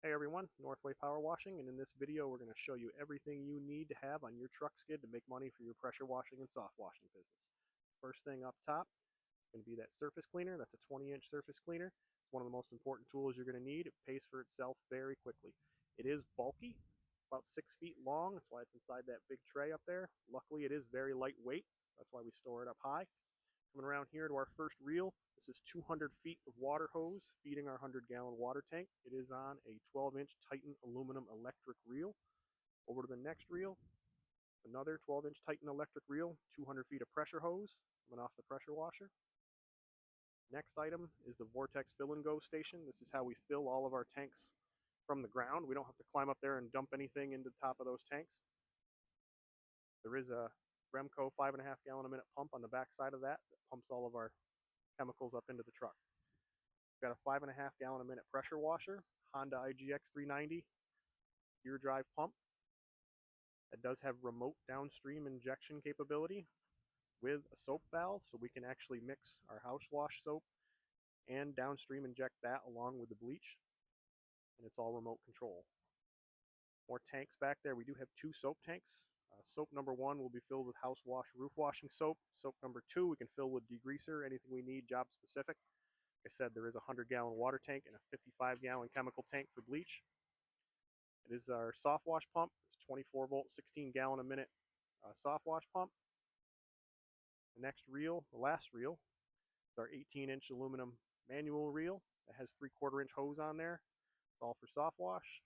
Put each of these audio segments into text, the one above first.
Hey everyone, Northway Power Washing, and in this video we're going to show you everything you need to have on your truck skid to make money for your pressure washing and soft washing business. First thing up top is going to be that surface cleaner. That's a 20-inch surface cleaner. It's one of the most important tools you're going to need. It pays for itself very quickly. It is bulky, about 6 feet long. That's why it's inside that big tray up there. Luckily it is very lightweight. That's why we store it up high. Coming around here to our first reel, this is 200 feet of water hose feeding our 100-gallon water tank. It is on a 12-inch Titan aluminum electric reel. Over to the next reel, another 12-inch Titan electric reel, 200 feet of pressure hose coming off the pressure washer. Next item is the Vortex Fill and Go station. This is how we fill all of our tanks from the ground. We don't have to climb up there and dump anything into the top of those tanks. There is a Remco 5.5 gallon a minute pump on the back side of that pumps all of our chemicals up into the truck. We've got a 5.5 gallon a minute pressure washer, Honda IGX 390 gear drive pump. That does have remote downstream injection capability with a soap valve, so we can actually mix our house wash soap and downstream inject that along with the bleach, and it's all remote control. More tanks back there. We do have 2 soap tanks. Soap number 1 will be filled with house wash roof washing soap. Soap number 2 we can fill with degreaser, anything we need job specific. Like I said, there is a 100-gallon water tank and a 55-gallon chemical tank for bleach. It is our soft wash pump. It's a 24 volt 16 gallon a minute soft wash pump. The next reel, the last reel, is our 18-inch aluminum manual reel that has 3/4 inch hose on there. It's all for soft wash.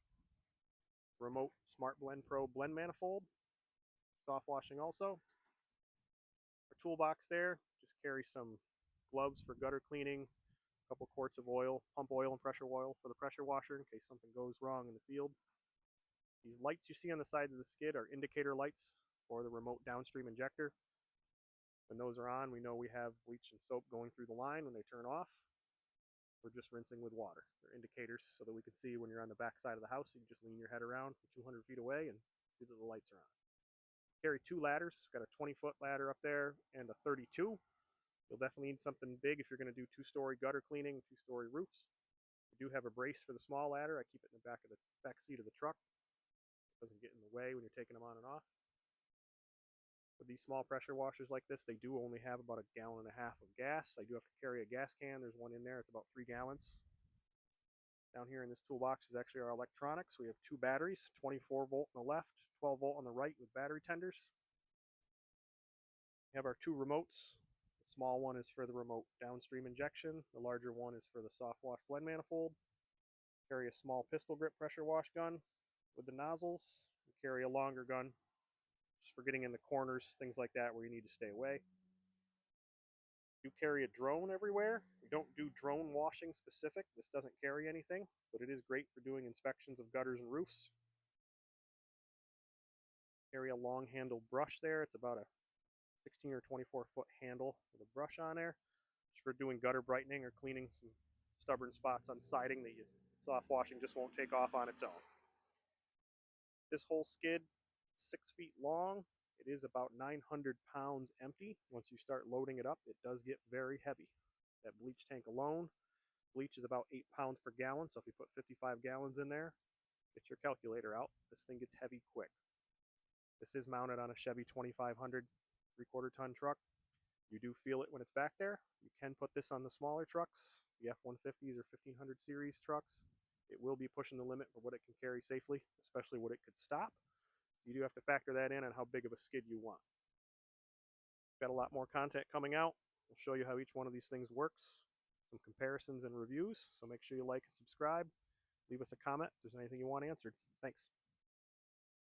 Remote Smart Blend Pro blend manifold, soft washing also. Our toolbox there just carries some gloves for gutter cleaning, a couple quarts of oil, pump oil and pressure oil for the pressure washer in case something goes wrong in the field. These lights you see on the side of the skid are indicator lights for the remote downstream injector. When those are on, we know we have bleach and soap going through the line. When they turn off, we're just rinsing with water. They're indicators so that we can see when you're on the back side of the house. You can just lean your head around from 200 feet away and see that the lights are on. Carry 2 ladders. Got a 20-foot ladder up there and a 32. You'll definitely need something big if you're going to do 2-story gutter cleaning, 2-story roofs. We do have a brace for the small ladder. I keep it in the back seat of the truck. It doesn't get in the way when you're taking them on and off. With these small pressure washers like this, they do only have about 1.5 gallons of gas. I do have to carry a gas can. There's one in there. It's about 3 gallons. Down here in this toolbox is actually our electronics. We have 2 batteries, 24 volt on the left, 12 volt on the right with battery tenders. We have our 2 remotes. The small one is for the remote downstream injection. The larger one is for the soft wash blend manifold. Carry a small pistol grip pressure wash gun with the nozzles. We carry a longer gun just for getting in the corners, things like that where you need to stay away. We do carry a drone everywhere. We don't do drone washing specific. This doesn't carry anything, but it is great for doing inspections of gutters and roofs. Carry a long handled brush there. It's about a 16 or 24 foot handle with a brush on there. Just for doing gutter brightening or cleaning some stubborn spots on siding that soft washing just won't take off on its own. This whole skid, 6 feet long. It is about 900 pounds empty. Once you start loading it up, it does get very heavy. That bleach tank alone, bleach is about 8 pounds per gallon, so if you put 55 gallons in there, get your calculator out. This thing gets heavy quick. This is mounted on a Chevy 2500 3/4 ton truck. You do feel it when it's back there. You can put this on the smaller trucks, the F-150s or 1500 series trucks. It will be pushing the limit for what it can carry safely, especially what it could stop. So you do have to factor that in on how big of a skid you want. Got a lot more content coming out. We'll show you how each one of these things works, some comparisons and reviews. So make sure you like and subscribe. Leave us a comment if there's anything you want answered. Thanks.